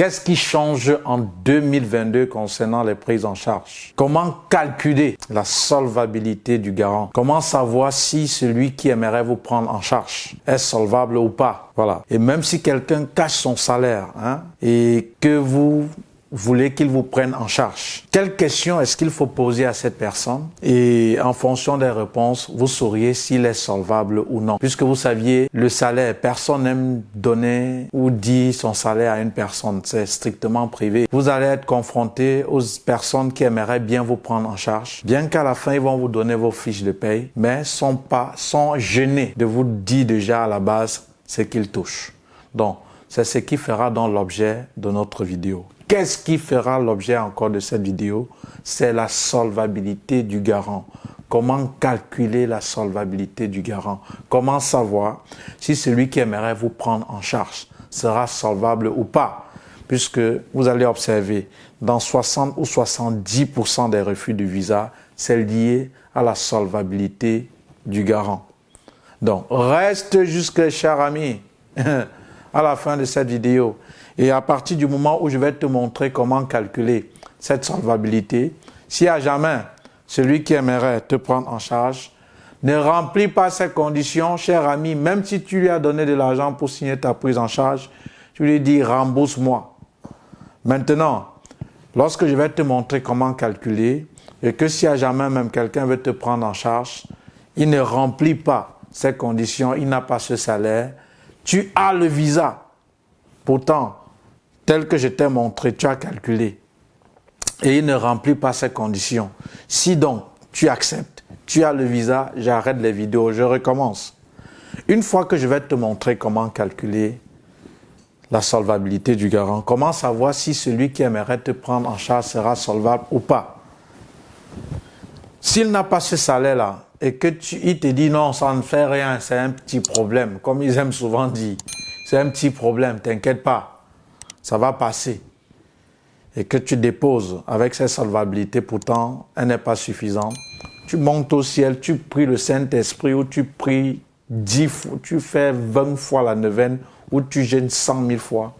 Qu'est-ce qui change en 2022 concernant les prises en charge? Comment calculer la solvabilité du garant? Comment savoir si celui qui aimerait vous prendre en charge est solvable ou pas? Voilà. Et même si quelqu'un cache son salaire et que vous voulez qu'il vous prenne en charge, quelle question est-ce qu'il faut poser à cette personne? Et en fonction des réponses, vous sauriez s'il est solvable ou non. Puisque vous saviez, le salaire, personne n'aime donner ou dire son salaire à une personne. C'est strictement privé. Vous allez être confronté aux personnes qui aimeraient bien vous prendre en charge. Bien qu'à la fin, ils vont vous donner vos fiches de paye, mais sont gênés de vous dire déjà à la base ce qu'ils touchent. Donc, c'est ce qui fera dans l'objet de notre vidéo. Qu'est-ce qui fera l'objet encore de cette vidéo? C'est la solvabilité du garant. Comment calculer la solvabilité du garant? Comment savoir si celui qui aimerait vous prendre en charge sera solvable ou pas? Puisque vous allez observer, dans 60 ou 70% des refus de visa, c'est lié à la solvabilité du garant. Donc, reste jusqu'à, cher ami, à la fin de cette vidéo. Et à partir du moment où je vais te montrer comment calculer cette solvabilité, si à jamais celui qui aimerait te prendre en charge ne remplit pas ces conditions, cher ami, même si tu lui as donné de l'argent pour signer ta prise en charge, tu lui dis rembourse-moi. Maintenant, lorsque je vais te montrer comment calculer, et que si à jamais même quelqu'un veut te prendre en charge, il ne remplit pas ces conditions, il n'a pas ce salaire, tu as le visa. Pourtant, tel que je t'ai montré, tu as calculé et il ne remplit pas ces conditions. Si donc tu acceptes, tu as le visa, j'arrête les vidéos, je recommence. Une fois que je vais te montrer comment calculer la solvabilité du garant, comment savoir si celui qui aimerait te prendre en charge sera solvable ou pas. S'il n'a pas ce salaire-là et qu'il te dit non, ça ne fait rien, c'est un petit problème, comme ils aiment souvent dire, c'est un petit problème, t'inquiète pas, ça va passer. Et que tu déposes avec cette solvabilité, pourtant, elle n'est pas suffisante. Tu montes au ciel, tu pries le Saint-Esprit ou tu pries 10 fois, tu fais 20 fois la neuvaine ou tu jeûnes 100 000 fois.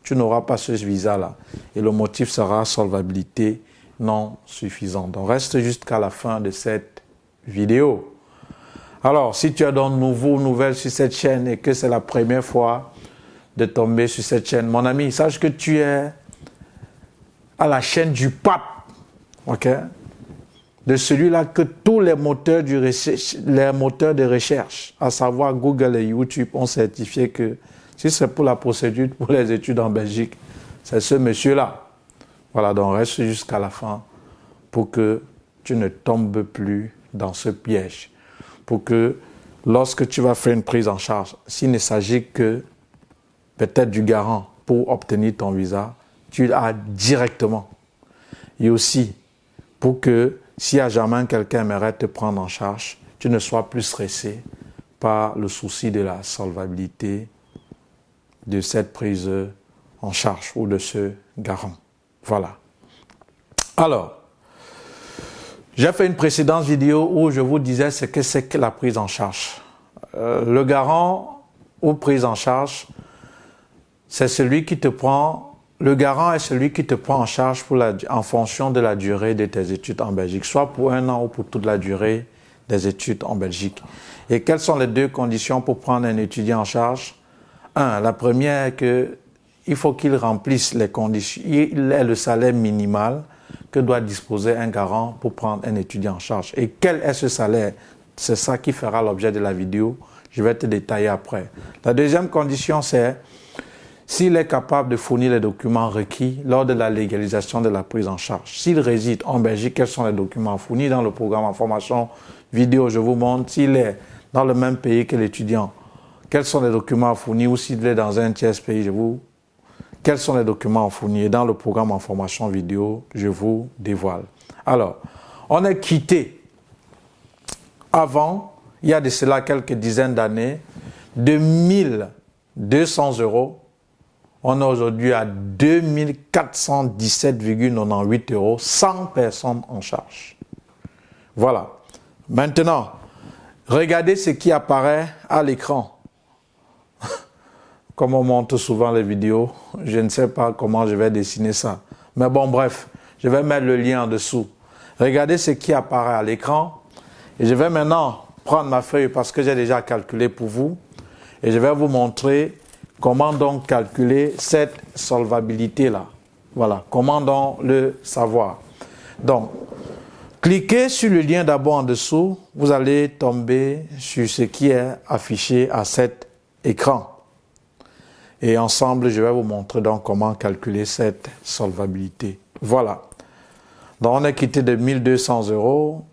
Tu n'auras pas ce visa-là. Et le motif sera solvabilité non suffisante. Donc, reste jusqu'à la fin de cette vidéo. Alors, si tu es donc nouveau ou nouvelle sur cette chaîne et que c'est la première fois de tomber sur cette chaîne, mon ami, sache que tu es à la chaîne du pape, ok? De celui-là que tous les moteurs de recherche, à savoir Google et YouTube, ont certifié que si c'est pour la procédure pour les études en Belgique, c'est ce monsieur-là. Voilà, donc reste jusqu'à la fin pour que tu ne tombes plus dans ce piège. Pour que lorsque tu vas faire une prise en charge, s'il ne s'agit que peut-être du garant pour obtenir ton visa, tu l'as directement. Et aussi, pour que si à jamais quelqu'un aimerait te prendre en charge, tu ne sois plus stressé par le souci de la solvabilité de cette prise en charge ou de ce garant. Voilà. Alors, j'ai fait une précédente vidéo où je vous disais ce que c'est que la prise en charge. Le garant ou prise en charge, c'est celui qui te prend. Le garant est celui qui te prend en charge en fonction de la durée de tes études en Belgique, soit pour 1 an ou pour toute la durée des études en Belgique. Et quelles sont les 2 conditions pour prendre un étudiant en charge? La première est qu'il faut qu'il remplisse les conditions, il ait le salaire minimal que doit disposer un garant pour prendre un étudiant en charge. Et quel est ce salaire? C'est ça qui fera l'objet de la vidéo. Je vais te détailler après. La deuxième condition, c'est s'il est capable de fournir les documents requis lors de la légalisation de la prise en charge. S'il réside en Belgique, quels sont les documents fournis dans le programme en formation vidéo? Je vous montre. S'il est dans le même pays que l'étudiant, quels sont les documents fournis? Ou s'il est dans un tiers pays, quels sont les documents fournis? Et dans le programme en formation vidéo, je vous dévoile. Alors, on est quitté avant, il y a de cela quelques dizaines d'années, de 1200 €. On est aujourd'hui à 2417,98 € sans personne en charge. Voilà. Maintenant, regardez ce qui apparaît à l'écran. comme on montre souvent les vidéos, je ne sais pas comment je vais dessiner ça. Mais bon, bref, je vais mettre le lien en dessous. Regardez ce qui apparaît à l'écran. Et je vais maintenant prendre ma feuille parce que j'ai déjà calculé pour vous. Et je vais vous montrer comment donc calculer cette solvabilité-là. Voilà, comment donc le savoir. Donc, cliquez sur le lien d'abord en dessous. Vous allez tomber sur ce qui est affiché à cet écran. Et ensemble, je vais vous montrer donc comment calculer cette solvabilité. Voilà. Donc, on est quitté de 1200 €.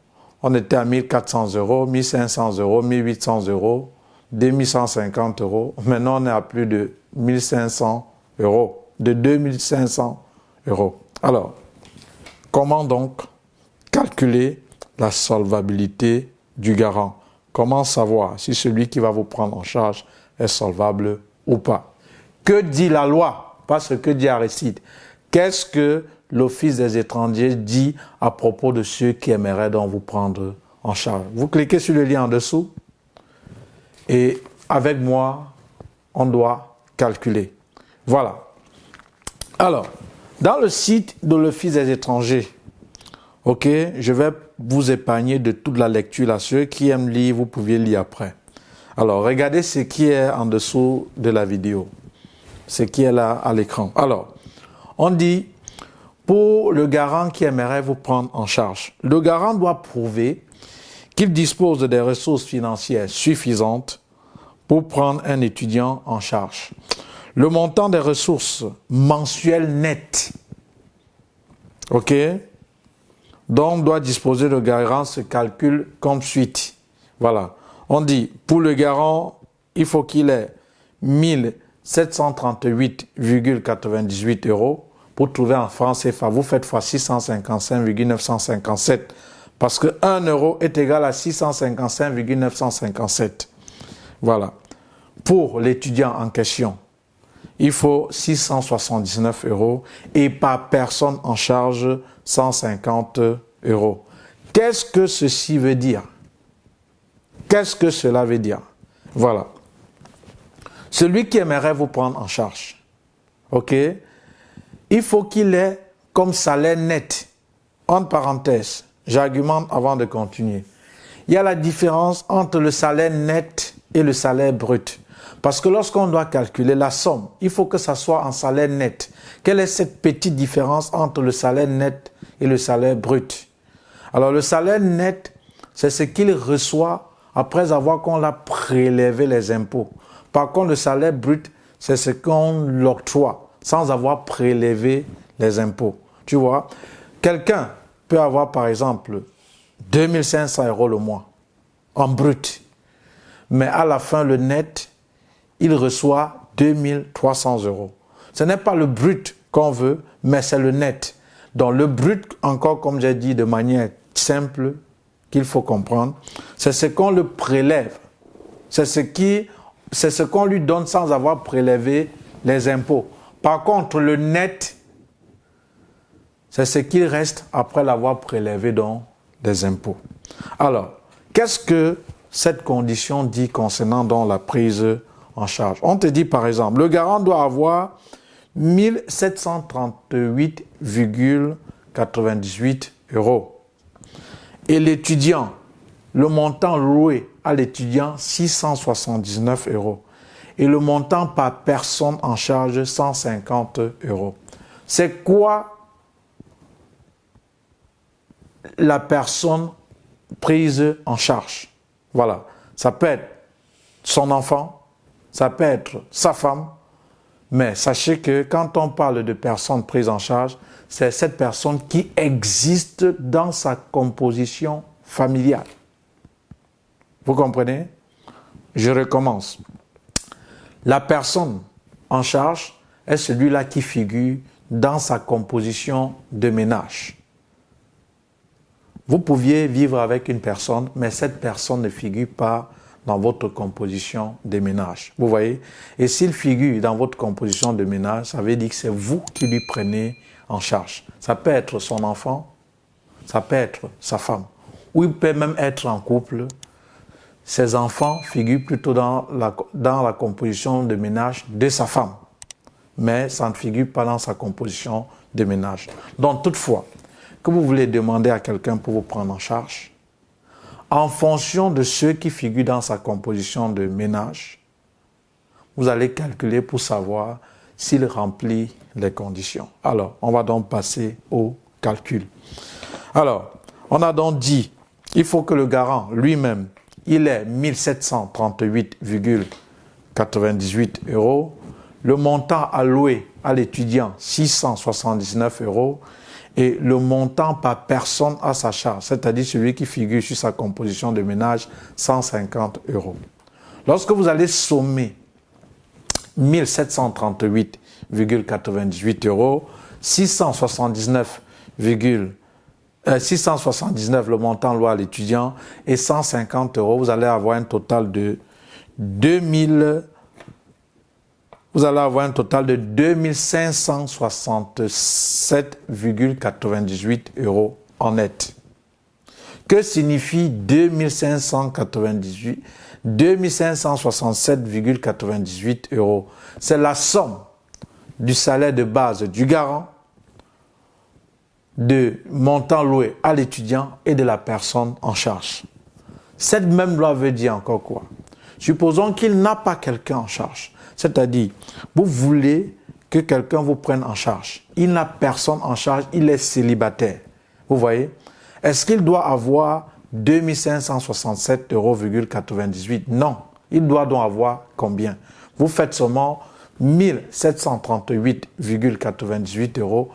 On était à 1400 €, 1500 €, 1800 €, 2150 €. Maintenant, on est à plus de 1500 €, de 2500 €. Alors, comment donc calculer la solvabilité du garant? Comment savoir si celui qui va vous prendre en charge est solvable ou pas? Que dit la loi? Pas ce que dit Aristide. Qu'est-ce que l'Office des étrangers dit à propos de ceux qui aimeraient donc vous prendre en charge? Vous cliquez sur le lien en dessous et avec moi, on doit calculer. Voilà. Alors, dans le site de l'Office des étrangers, ok, je vais vous épargner de toute la lecture là. Ceux qui aiment lire, vous pouvez lire après. Alors, regardez ce qui est en dessous de la vidéo. Ce qui est là à l'écran. Alors, on dit, pour le garant qui aimerait vous prendre en charge, le garant doit prouver qu'il dispose des ressources financières suffisantes pour prendre un étudiant en charge. Le montant des ressources mensuelles nettes, ok, dont doit disposer le garant se calcule comme suit. Voilà. On dit, pour le garant, il faut qu'il ait 1738,98 € pour trouver en francs CFA. Vous faites fois 655,957 parce que 1 € est égal à 655,957. Voilà. Pour l'étudiant en question, il faut 679 € et par personne en charge 150 €. Qu'est-ce que ceci veut dire? Qu'est-ce que cela veut dire? Voilà. Celui qui aimerait vous prendre en charge, ok, il faut qu'il ait comme salaire net, entre parenthèses, j'argumente avant de continuer. Il y a la différence entre le salaire net et le salaire brut. Parce que lorsqu'on doit calculer la somme, il faut que ça soit en salaire net. Quelle est cette petite différence entre le salaire net et le salaire brut? Alors le salaire net, c'est ce qu'il reçoit après avoir qu'on l'a prélevé les impôts. Par contre, le salaire brut, c'est ce qu'on l'octroie sans avoir prélevé les impôts. Tu vois, quelqu'un peut avoir par exemple 2500 € le mois en brut. Mais à la fin, le net, il reçoit 2300 €. Ce n'est pas le brut qu'on veut, mais c'est le net. Donc le brut, encore comme j'ai dit de manière simple, qu'il faut comprendre, c'est ce qu'on le prélève. C'est ce qu'on lui donne sans avoir prélevé les impôts. Par contre, le net, c'est ce qu'il reste après l'avoir prélevé dans les impôts. Alors, qu'est-ce que cette condition dit concernant dans la prise en charge? On te dit par exemple, le garant doit avoir 1738,98 € et l'étudiant, le montant loué à l'étudiant 679 € et le montant par personne en charge 150 €. C'est quoi la personne prise en charge? Voilà, ça peut être son enfant, ça peut être sa femme, mais sachez que quand on parle de personne prise en charge, c'est cette personne qui existe dans sa composition familiale. Vous comprenez? Je recommence. La personne en charge est celui-là qui figure dans sa composition de ménage. Vous pouviez vivre avec une personne, mais cette personne ne figure pas dans votre composition de ménage. Vous voyez? Et s'il figure dans votre composition de ménage, ça veut dire que c'est vous qui lui prenez en charge. Ça peut être son enfant, ça peut être sa femme, ou il peut même être en couple. ses enfants figurent plutôt dans la composition de ménage de sa femme. Mais ça ne figure pas dans sa composition de ménage. Donc, toutefois, que vous voulez demander à quelqu'un pour vous prendre en charge, en fonction de ceux qui figurent dans sa composition de ménage, vous allez calculer pour savoir s'il remplit les conditions. Alors, on va donc passer au calcul. Alors, on a donc dit, il faut que le garant lui-même, il est 1738,98 €. Le montant alloué à l'étudiant, 679 € et le montant par personne à sa charge, c'est-à-dire celui qui figure sur sa composition de ménage, 150 €. Lorsque vous allez sommer 1738,98 €, 679 le montant alloué à l'étudiant et 150 €, vous allez avoir un total de 2567,98 € en net. Que signifie 2567,98 €? C'est la somme du salaire de base du garant, de montant loué à l'étudiant et de la personne en charge. Cette même loi veut dire encore quoi? Supposons qu'il n'a pas quelqu'un en charge. C'est-à-dire, vous voulez que quelqu'un vous prenne en charge. Il n'a personne en charge, il est célibataire. Vous voyez? Est-ce qu'il doit avoir 2567,98 €? Non. Il doit donc avoir combien? Vous faites seulement 1738,98 €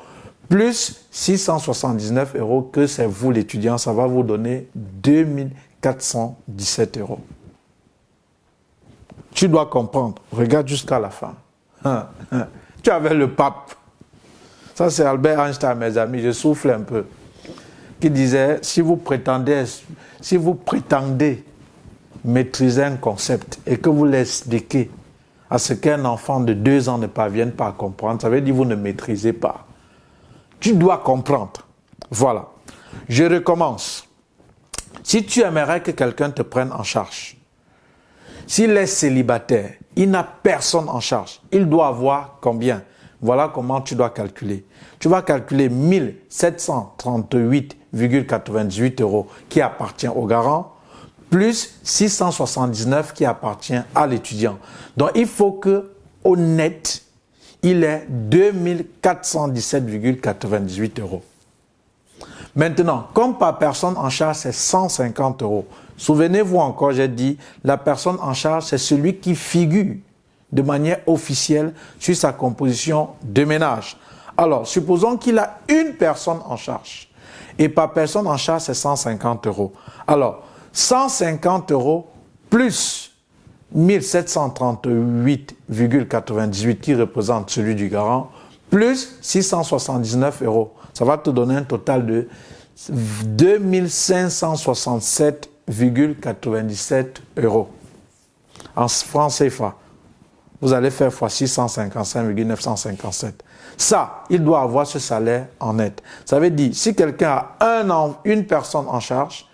plus 679 € que c'est vous l'étudiant, ça va vous donner 2417 €. Tu dois comprendre, regarde jusqu'à la fin. Tu avais le pape. Ça c'est Albert Einstein, mes amis, je souffle un peu. Qui disait, si vous prétendez maîtriser un concept et que vous l'expliquez à ce qu'un enfant de 2 ans ne parvienne pas à comprendre, ça veut dire que vous ne maîtrisez pas. Tu dois comprendre. Voilà. Je recommence. Si tu aimerais que quelqu'un te prenne en charge, s'il est célibataire, il n'a personne en charge, il doit avoir combien? Voilà comment tu dois calculer. Tu vas calculer 1738,98 € qui appartient au garant, plus 679 qui appartient à l'étudiant. Donc, il faut que, au net, il est 2417,98 €. Maintenant, comme par personne en charge, c'est 150 €. Souvenez-vous encore, j'ai dit, la personne en charge, c'est celui qui figure de manière officielle sur sa composition de ménage. Alors, supposons qu'il a une personne en charge. Et par personne en charge, c'est 150 €. Alors, 150 € plus 1738,98 qui représente celui du garant, plus 679 €. Ça va te donner un total de 2567,97 € en francs CFA. Vous allez faire fois 655,957. Ça, il doit avoir ce salaire en net. Ça veut dire, si quelqu'un a une personne en charge,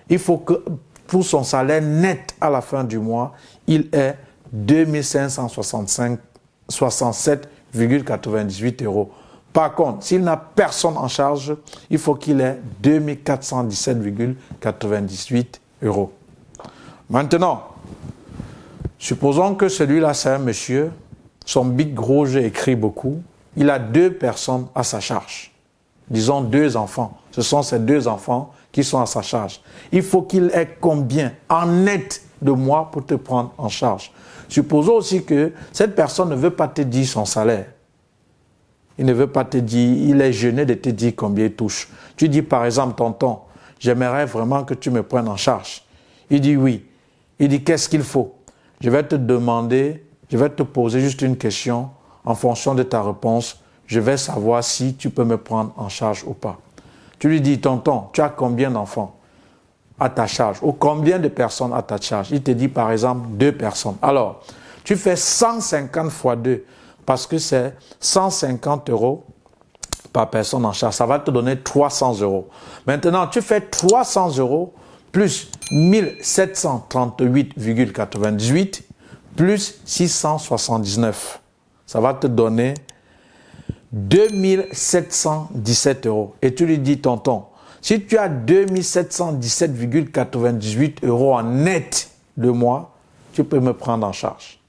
il faut que pour son salaire net à la fin du mois, il est 2567,98 €. Par contre, s'il n'a personne en charge, il faut qu'il ait 2417,98 €. Maintenant, supposons que celui-là, c'est un monsieur, son big gros jeu écrit beaucoup, il a 2 personnes à sa charge. Disons 2 enfants. Ce sont ces 2 enfants qui sont à sa charge. Il faut qu'il ait combien en net de mois pour te prendre en charge. Supposons aussi que cette personne ne veut pas te dire son salaire. Il ne veut pas te dire, il est gêné de te dire combien il touche. Tu dis par exemple, tonton, j'aimerais vraiment que tu me prennes en charge. Il dit oui. Il dit qu'est-ce qu'il faut? Je vais te demander, je vais te poser juste une question. En fonction de ta réponse, je vais savoir si tu peux me prendre en charge ou pas. Tu lui dis, tonton, tu as combien d'enfants à ta charge ou combien de personnes à ta charge? Il te dit par exemple 2 personnes. Alors, tu fais 150 fois 2 parce que c'est 150 € par personne en charge. Ça va te donner 300 €. Maintenant, tu fais 300 € plus 1738,98 plus 679. Ça va te donner 2717 euros. Et tu lui dis, tonton, si tu as 2717,98 euros en net le mois, tu peux me prendre en charge.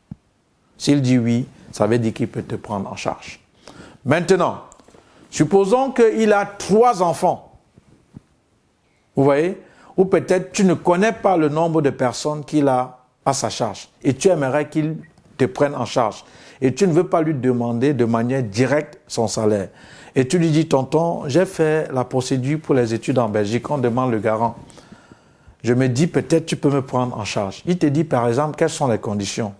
S'il dit oui, ça veut dire qu'il peut te prendre en charge. Maintenant, supposons qu'il a 3 enfants. Vous voyez? Ou peut-être tu ne connais pas le nombre de personnes qu'il a à sa charge et tu aimerais qu'il te prenne en charge. Et tu ne veux pas lui demander de manière directe son salaire. Et tu lui dis, tonton, j'ai fait la procédure pour les études en Belgique, on demande le garant. Je me dis, peut-être tu peux me prendre en charge. Il te dit, par exemple, quelles sont les conditions?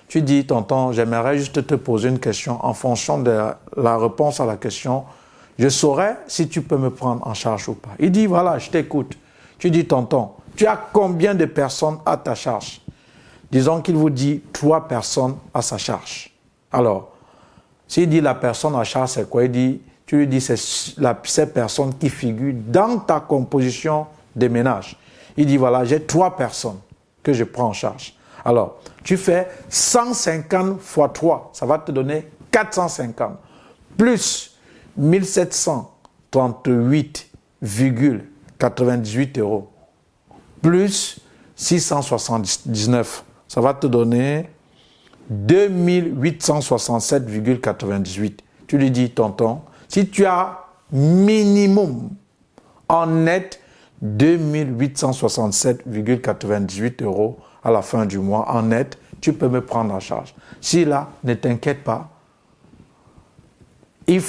Tu dis, tonton, j'aimerais juste te poser une question. En fonction de la réponse à la question, je saurai si tu peux me prendre en charge ou pas. Il dit, voilà, je t'écoute. Tu dis, tonton, tu as combien de personnes à ta charge? Disons qu'il vous dit 3 personnes à sa charge. Alors, s'il dit la personne à charge, c'est quoi? Il dit, tu lui dis, c'est ces personnes qui figurent dans ta composition de ménage. Il dit, voilà, j'ai 3 personnes que je prends en charge. Alors, tu fais 150 fois 3, ça va te donner 450, plus 1738,98 euros, plus 679, ça va te donner 2867,98. Tu lui dis, tonton, si tu as minimum en net 2867,98 euros à la fin du mois, en net, tu peux me prendre en charge. Si là, ne t'inquiète pas, il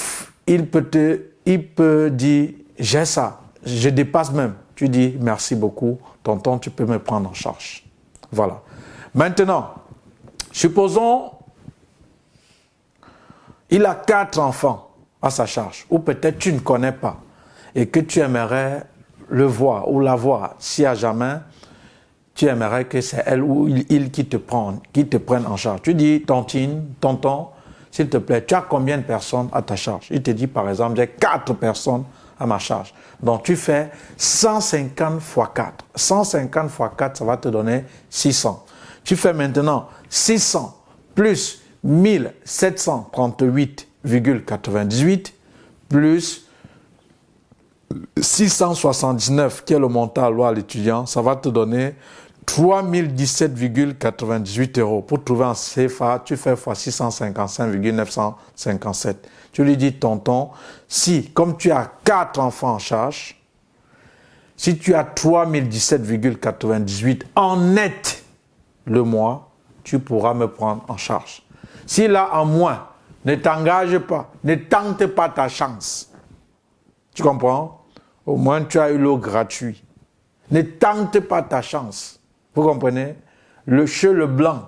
peut dire, j'ai ça, je dépasse même. Tu dis, merci beaucoup, tonton, tu peux me prendre en charge. Voilà. Maintenant, supposons, il a 4 enfants à sa charge, ou peut-être tu ne connais pas, et que tu aimerais le voir ou la voir, si à jamais, tu aimerais que c'est elle ou il qui te prenne en charge. Tu dis, tontine, tonton, s'il te plaît, tu as combien de personnes à ta charge? Il te dit, par exemple, j'ai 4 personnes à ma charge. Donc, tu fais 150 fois 4. 150 fois 4, ça va te donner 600. Tu fais maintenant 600 plus 1738,98 plus 679, qui est le montant alloué à l'étudiant, ça va te donner 3017,98 euros. Pour trouver un CFA, tu fais fois 655,957. Tu lui dis, tonton, si, comme tu as 4 enfants en charge, si tu as 3017,98 en net le mois, tu pourras me prendre en charge. S'il a en moins, ne t'engage pas, ne tente pas ta chance. Tu comprends? Au moins, tu as eu l'eau gratuite. Ne tente pas ta chance. Vous comprenez? Le blanc.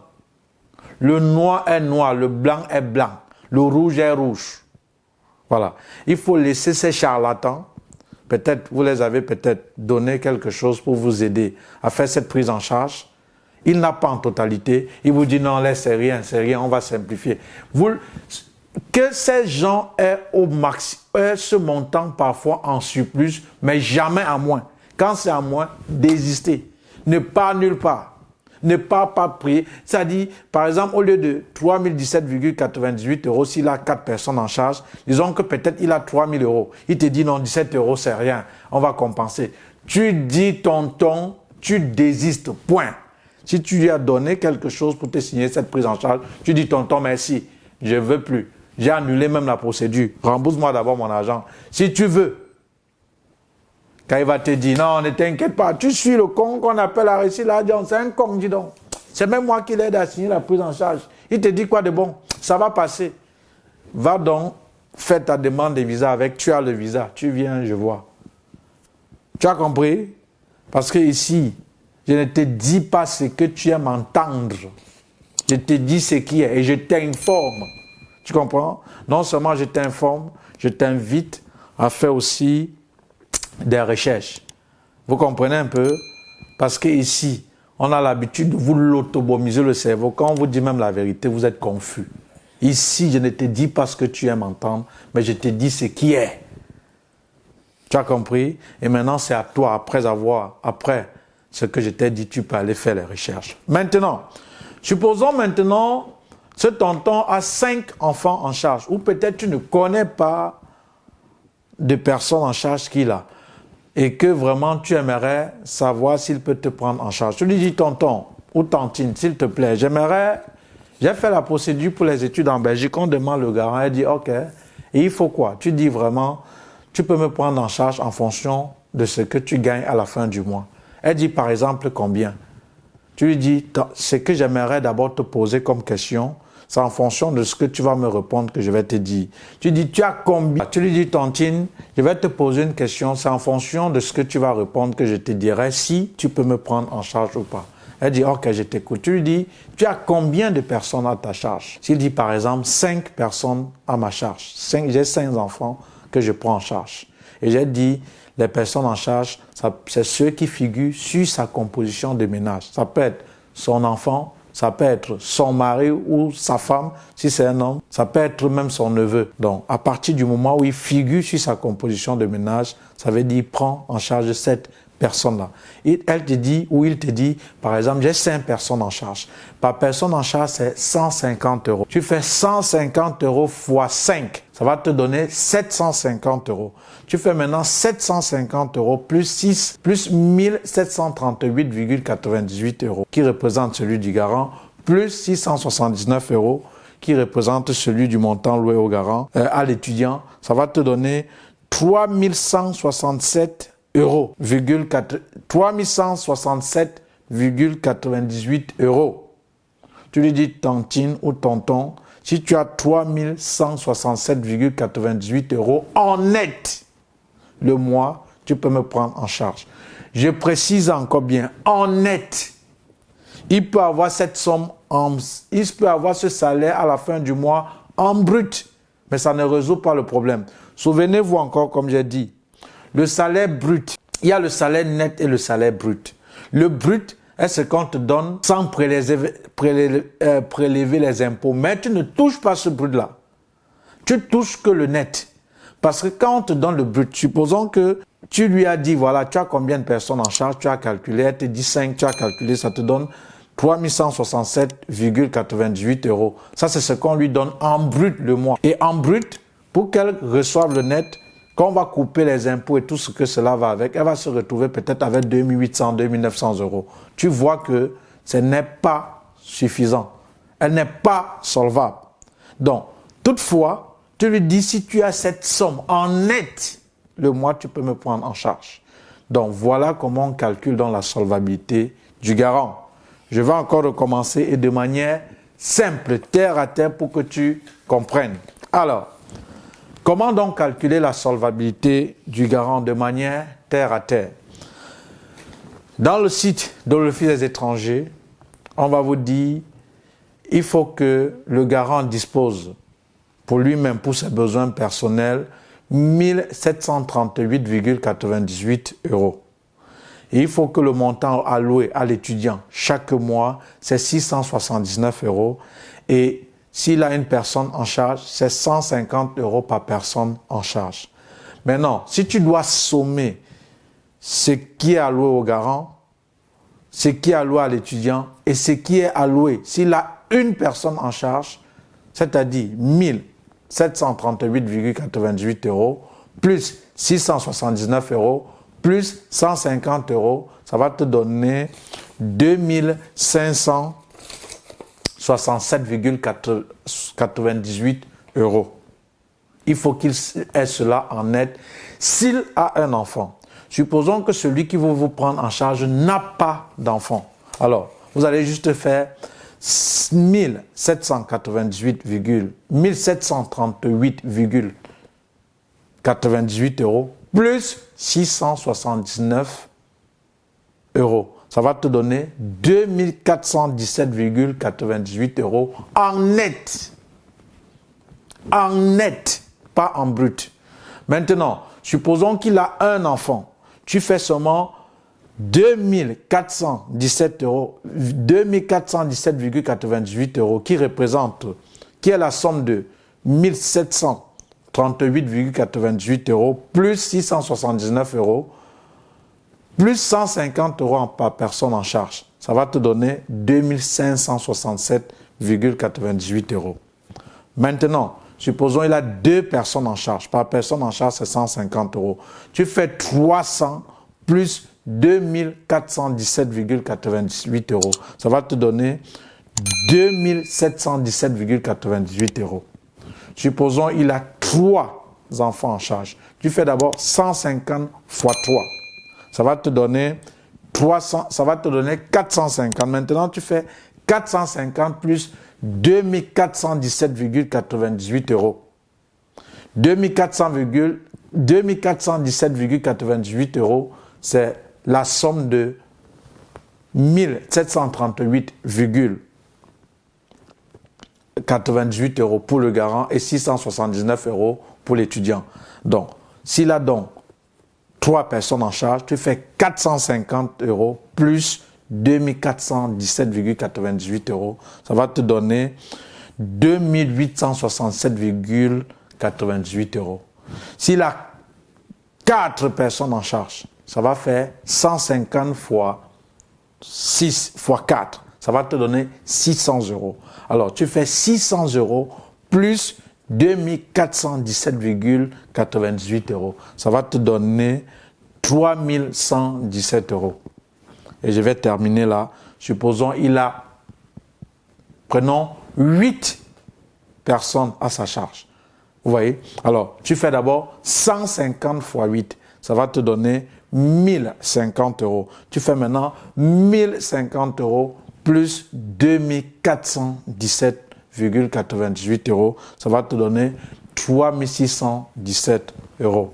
Le noir est noir, le blanc est blanc. Le rouge est rouge. Voilà. Il faut laisser ces charlatans. Peut-être, vous les avez peut-être donné quelque chose pour vous aider à faire cette prise en charge. Il n'a pas en totalité. Il vous dit non, laisse, c'est rien, on va simplifier. Que ces gens aient au max, ce montant parfois en surplus, mais jamais à moins. Quand c'est à moins, désistez. Ne pas nulle part. Ne pas prier. Ça dit, par exemple, au lieu de 3017,98 euros, s'il a 4 personnes en charge, disons que peut-être il a 3000 euros. Il te dit non, 17 euros, c'est rien. On va compenser. Tu dis tonton, tu désistes, point. Si tu lui as donné quelque chose pour te signer cette prise en charge, tu dis tonton, merci, je ne veux plus. J'ai annulé même la procédure. Rembourse-moi d'abord mon argent. Si tu veux. Quand il va te dire, non, ne t'inquiète pas, tu suis le con qu'on appelle Aristide Ladion, c'est un con, dis donc. C'est même moi qui l'aide à signer la prise en charge. Il te dit quoi de bon? Ça va passer. Va donc, fais ta demande de visa avec, tu as le visa, tu viens, je vois. Tu as compris? Parce que ici, je ne te dis pas ce que tu aimes entendre. Je te dis ce qui est et je t'informe. Tu comprends? Non seulement je t'informe, je t'invite à faire aussi des recherches. Vous comprenez un peu? Parce que ici, on a l'habitude de vous lobotomiser le cerveau. Quand on vous dit même la vérité, vous êtes confus. Ici, je ne te dis pas ce que tu aimes entendre, mais je te dis ce qui est. Tu as compris? Et maintenant, c'est à toi, après ce que je t'ai dit, tu peux aller faire les recherches. Maintenant, supposons maintenant, ce tonton a 5 enfants en charge, ou peut-être tu ne connais pas de personnes en charge qu'il a, et que vraiment tu aimerais savoir s'il peut te prendre en charge. Tu lui dis, tonton ou tantine, s'il te plaît, j'ai fait la procédure pour les études en Belgique, on demande le garant, elle dit, ok, et il faut quoi? Tu dis vraiment, tu peux me prendre en charge en fonction de ce que tu gagnes à la fin du mois. Elle dit par exemple combien? Tu lui dis, ce que j'aimerais d'abord te poser comme question, c'est en fonction de ce que tu vas me répondre que je vais te dire. Tu dis, tu as combien? Tu lui dis, tantine, je vais te poser une question, c'est en fonction de ce que tu vas répondre que je te dirai si tu peux me prendre en charge ou pas. Elle dit, ok, je t'écoute. Tu lui dis, tu as combien de personnes à ta charge? S'il dit par exemple 5 personnes à ma charge, j'ai 5 enfants que je prends en charge. Et j'ai dit, les personnes en charge, c'est ceux qui figurent sur sa composition de ménage. Ça peut être son enfant, ça peut être son mari ou sa femme, si c'est un homme, ça peut être même son neveu. Donc, à partir du moment où il figure sur sa composition de ménage, ça veut dire qu'il prend en charge cette personne-là. Elle te dit, ou il te dit, par exemple, j'ai 5 personnes en charge. Par personne en charge, c'est 150 euros. Tu fais 150 euros fois 5, ça va te donner 750 euros. Tu fais maintenant 750 euros plus 6, plus 1738,98 euros, qui représente celui du garant, plus 679 euros, qui représente celui du montant loué au garant, à l'étudiant. Ça va te donner 3167 euros, 3167,98 euros. Tu lui dis tantine ou tonton, si tu as 3167,98 euros en net le mois, tu peux me prendre en charge. Je précise encore bien, en net. Il peut avoir cette somme, il peut avoir ce salaire à la fin du mois en brut, mais ça ne résout pas le problème. Souvenez-vous encore, comme j'ai dit, le salaire brut, il y a le salaire net et le salaire brut. Le brut est ce qu'on te donne sans prélever les impôts, mais tu ne touches pas ce brut-là. Tu touches que le net. Parce que quand on te donne le brut, supposons que tu lui as dit, voilà, tu as combien de personnes en charge, tu as calculé, elle te dit 5, tu as calculé, ça te donne 3167,98 euros. Ça, c'est ce qu'on lui donne en brut le mois. Et en brut, pour qu'elle reçoive le net, quand on va couper les impôts et tout ce que cela va avec, elle va se retrouver peut-être avec 2800, 2900 euros. Tu vois que ce n'est pas suffisant. Elle n'est pas solvable. Donc, toutefois, tu lui dis, si tu as cette somme en net, le mois, tu peux me prendre en charge. Donc, voilà comment on calcule dans la solvabilité du garant. Je vais encore recommencer et de manière simple, terre à terre, pour que tu comprennes. Alors, comment donc calculer la solvabilité du garant de manière terre à terre? Dans le site de l'Office des étrangers, on va vous dire, il faut que le garant dispose pour lui-même, pour ses besoins personnels, 1738,98 euros. Et il faut que le montant alloué à l'étudiant chaque mois, c'est 679 euros. Et s'il a une personne en charge, c'est 150 euros par personne en charge. Maintenant, si tu dois sommer ce qui est alloué au garant, ce qui est alloué à l'étudiant et ce qui est alloué, s'il a une personne en charge, c'est-à-dire 1738,98 euros, plus 679 euros, plus 150 euros, ça va te donner 2567,98 euros. Il faut qu'il ait cela en net. S'il a un enfant, supposons que celui qui veut vous prendre en charge n'a pas d'enfant. Alors, vous allez juste faire 1738,98 euros plus 679 euros. Ça va te donner 2417,98 euros en net. En net, pas en brut. Maintenant, supposons qu'il a un enfant. Tu fais seulement 2417 euros, 2417,98 euros qui est la somme de 1738,98 euros plus 679 euros plus 150 € par personne en charge. Ça va te donner 2567,98 €. Maintenant, supposons qu'il a 2 personnes en charge. Par personne en charge, c'est 150 €. Tu fais 300 plus 2417,98 €. Ça va te donner 2717,98 €. Supposons qu'il a 3 enfants en charge. Tu fais d'abord 150 fois 3. Ça va te donner 300, ça va te donner 450. Maintenant, tu fais 450 plus 2417,98 €. 2417,98 €, c'est la somme de 1738,98 € pour le garant et 679 € pour l'étudiant. Donc, s'il a donc 3 personnes en charge, tu fais 450 € plus 2417,98 €. Ça va te donner 2867,98 €. S'il a 4 personnes en charge, ça va faire 150 fois 6 fois 4. Ça va te donner 600 €. Alors, tu fais 600 € plus 2417,98 €. Ça va te donner 3117 €. Et je vais terminer là. Supposons il a, prenons 8 personnes à sa charge. Vous voyez? Alors, tu fais d'abord 150 fois 8. Ça va te donner 1050 €. Tu fais maintenant 1050 € plus 2417,98 €. Ça va te donner 3617 €.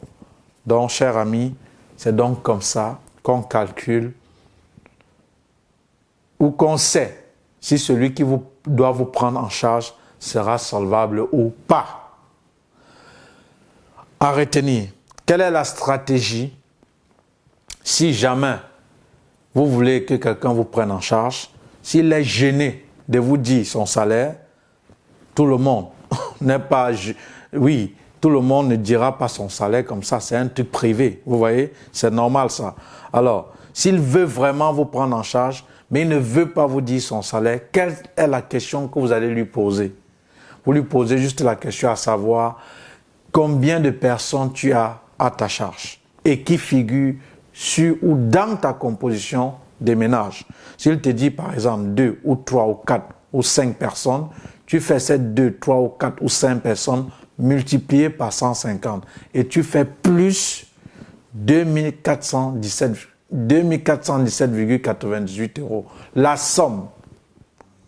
Donc, cher ami, c'est donc comme ça qu'on calcule ou qu'on sait si celui qui doit vous prendre en charge sera solvable ou pas. À retenir, quelle est la stratégie si jamais vous voulez que quelqu'un vous prenne en charge, s'il est gêné de vous dire son salaire, tout le monde n'est pas... Oui, tout le monde ne dira pas son salaire comme ça, c'est un truc privé, vous voyez, c'est normal ça. Alors, s'il veut vraiment vous prendre en charge, mais il ne veut pas vous dire son salaire, quelle est la question que vous allez lui poser? Vous lui posez juste la question à savoir combien de personnes tu as à ta charge et qui figurent sur ou dans ta composition des ménages. S'il te dit par exemple 2 ou 3 ou 4 ou 5 personnes, tu fais ces 2, 3 ou 4 ou 5 personnes multipliées par 150 et tu fais plus 2417,98 €. La somme,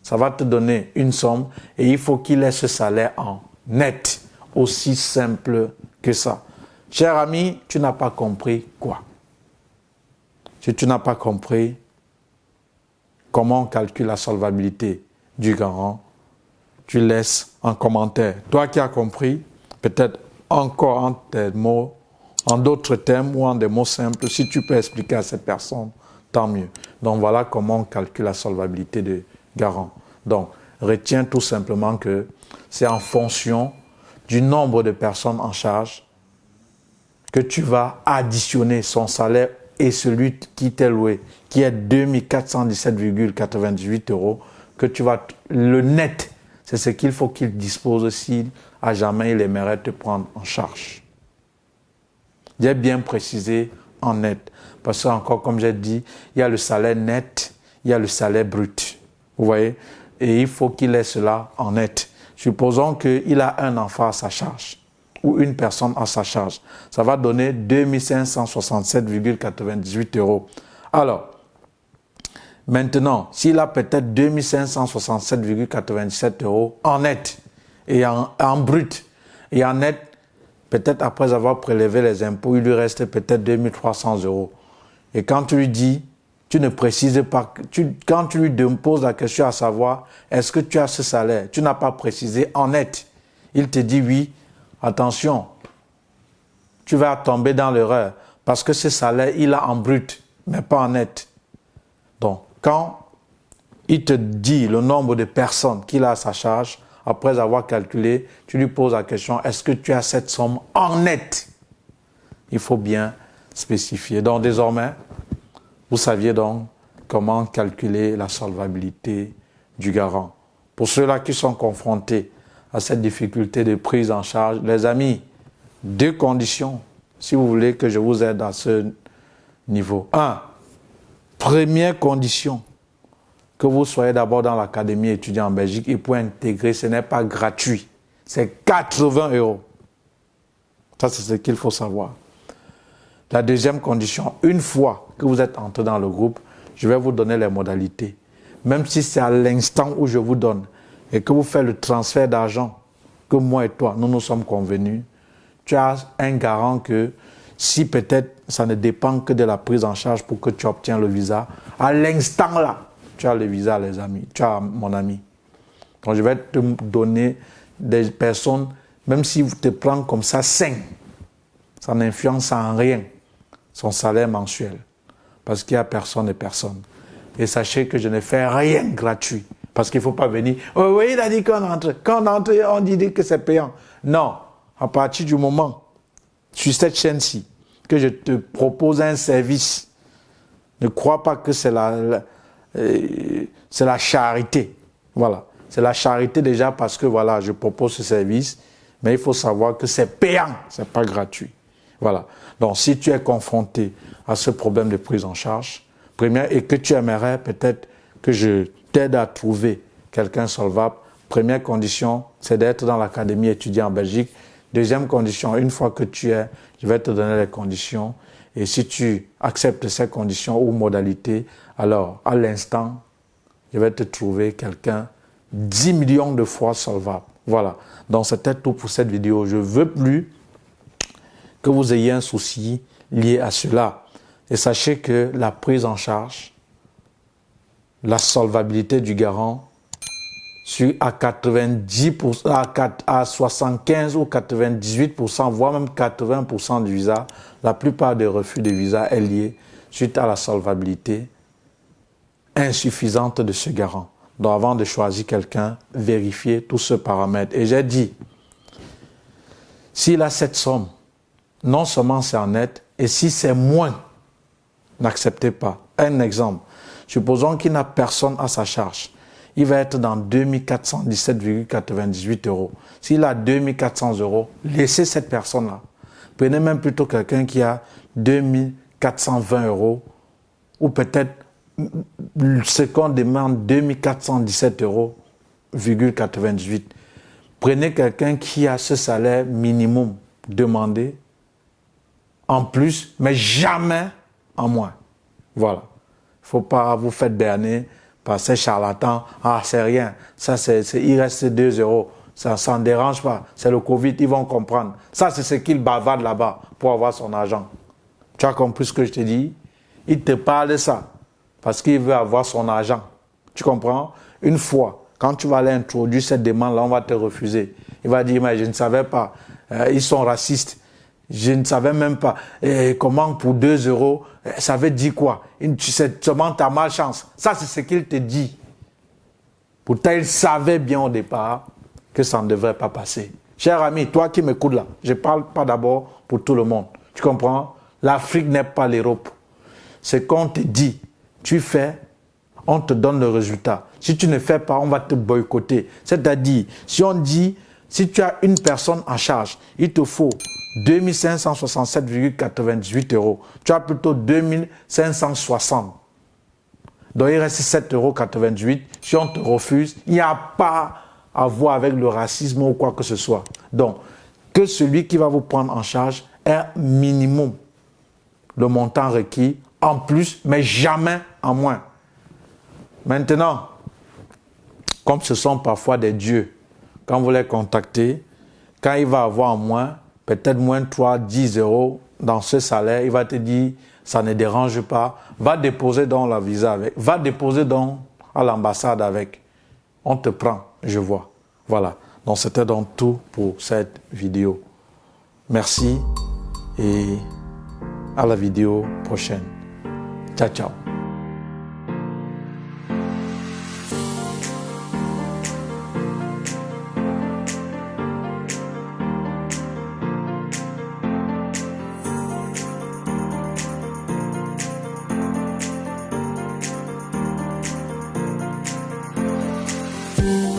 ça va te donner une somme et il faut qu'il ait ce salaire en net. Aussi simple que ça. Cher ami, tu n'as pas compris quoi? Si tu n'as pas compris comment on calcule la solvabilité du garant, tu laisses un commentaire. Toi qui as compris, peut-être encore en tes mots, en d'autres termes ou en des mots simples, si tu peux expliquer à cette personne, tant mieux. Donc voilà comment on calcule la solvabilité de garant. Donc retiens tout simplement que c'est en fonction du nombre de personnes en charge que tu vas additionner son salaire et celui qui t'est loué, qui est 2417,98 €, que tu vas, le net, c'est ce qu'il faut qu'il dispose si à jamais il aimerait te prendre en charge. J'ai bien précisé en net, parce que encore comme j'ai dit, il y a le salaire net, il y a le salaire brut, vous voyez, et il faut qu'il ait cela en net. Supposons qu'il a un enfant à sa charge ou une personne à sa charge. Ça va donner 2567,98 €. Alors, maintenant, s'il a peut-être 2567,97 € en net et en brut et en net, peut-être après avoir prélevé les impôts, il lui reste peut-être 2300 €. Et quand tu lui dis, tu ne précises pas, quand tu lui poses la question à savoir, est-ce que tu as ce salaire? Tu n'as pas précisé en net. Il te dit oui, attention, tu vas tomber dans l'erreur parce que ce salaire, il a en brut, mais pas en net. Donc, quand il te dit le nombre de personnes qu'il a à sa charge, après avoir calculé, tu lui poses la question, est-ce que tu as cette somme en net? Il faut bien spécifier. Donc, désormais, Vous saviez donc comment calculer la solvabilité du garant. Pour ceux-là qui sont confrontés à cette difficulté de prise en charge, les amis, 2 conditions si vous voulez que je vous aide à ce niveau. 1. Première condition, que vous soyez d'abord dans l'académie étudiant en Belgique et pour intégrer, ce n'est pas gratuit. C'est 80 €. Ça, c'est ce qu'il faut savoir. La deuxième condition, une fois que vous êtes entré dans le groupe, je vais vous donner les modalités. Même si c'est à l'instant où je vous donne et que vous faites le transfert d'argent, que moi et toi, nous nous sommes convenus, tu as un garant que si peut-être ça ne dépend que de la prise en charge pour que tu obtiens le visa, à l'instant là, tu as le visa, les amis, tu as mon ami. Donc je vais te donner des personnes, même si vous te prends comme ça 5, ça n'influence en rien son salaire mensuel. Parce qu'il n'y a personne et personne. Et sachez que je ne fais rien gratuit. Parce qu'il ne faut pas venir. Oh oui, il a dit qu'on entre. Quand on entre, on dit que c'est payant. Non. À partir du moment, sur cette chaîne-ci, que je te propose un service, ne crois pas que c'est la charité. Voilà. C'est la charité déjà parce que voilà, je propose ce service. Mais il faut savoir que c'est payant. Ce n'est pas gratuit. Voilà. Donc, si tu es confronté à ce problème de prise en charge, première, et que tu aimerais peut-être que je t'aide à trouver quelqu'un solvable, première condition, c'est d'être dans l'académie étudiant en Belgique. Deuxième condition, une fois que tu es, je vais te donner les conditions. Et si tu acceptes ces conditions ou modalités, alors, à l'instant, je vais te trouver quelqu'un 10 millions de fois solvable. Voilà. Donc, c'était tout pour cette vidéo. Je ne veux plus que vous ayez un souci lié à cela. Et sachez que la prise en charge, la solvabilité du garant, à 90%, à 75 ou 98%, voire même 80% du visa, la plupart des refus de visa est lié suite à la solvabilité insuffisante de ce garant. Donc avant de choisir quelqu'un, vérifiez tous ce paramètre. Et j'ai dit, s'il a cette somme, non seulement c'est en net, et si c'est moins, n'acceptez pas. Un exemple, supposons qu'il n'a personne à sa charge. Il va être dans 2417,98 €. S'il a 2400 €, laissez cette personne-là. Prenez même plutôt quelqu'un qui a 2420 € ou peut-être ce qu'on demande 2417 €,98. Prenez quelqu'un qui a ce salaire minimum demandé en plus, mais jamais en moins. Voilà. Il ne faut pas vous faire berner par ces charlatans. Ah, c'est rien. Ça, il reste 2 €. Ça ne dérange pas. C'est le Covid, ils vont comprendre. Ça, c'est ce qu'ils bavardent là-bas pour avoir son argent. Tu as compris ce que je te dis? Il te parle de ça parce qu'il veut avoir son argent. Tu comprends? Une fois, quand tu vas aller introduire cette demande-là, on va te refuser. Il va dire, mais je ne savais pas. Ils sont racistes. Je ne savais même pas comment pour 2 €, ça veut dire quoi? C'est seulement ta malchance. Ça, c'est ce qu'il te dit. Pourtant, il savait bien au départ que ça ne devrait pas passer. Cher ami, toi qui m'écoutes là, je ne parle pas d'abord pour tout le monde. Tu comprends? L'Afrique n'est pas l'Europe. C'est qu'on te dit, tu fais, on te donne le résultat. Si tu ne fais pas, on va te boycotter. C'est-à-dire, si on dit, si tu as une personne en charge, il te faut 2567,98 €. Tu as plutôt 2560. Donc il reste 7,88 €. Si on te refuse, il n'y a pas à voir avec le racisme ou quoi que ce soit. Donc, que celui qui va vous prendre en charge est minimum le montant requis, en plus, mais jamais en moins. Maintenant, comme ce sont parfois des dieux, quand vous les contactez, quand il va avoir en moins, peut-être moins 3, 10 € dans ce salaire, il va te dire, ça ne dérange pas, va déposer dans la visa avec, va déposer dans à l'ambassade avec. On te prend, je vois. Voilà. Donc c'était donc tout pour cette vidéo. Merci et à la vidéo prochaine. Ciao, ciao. Thank you.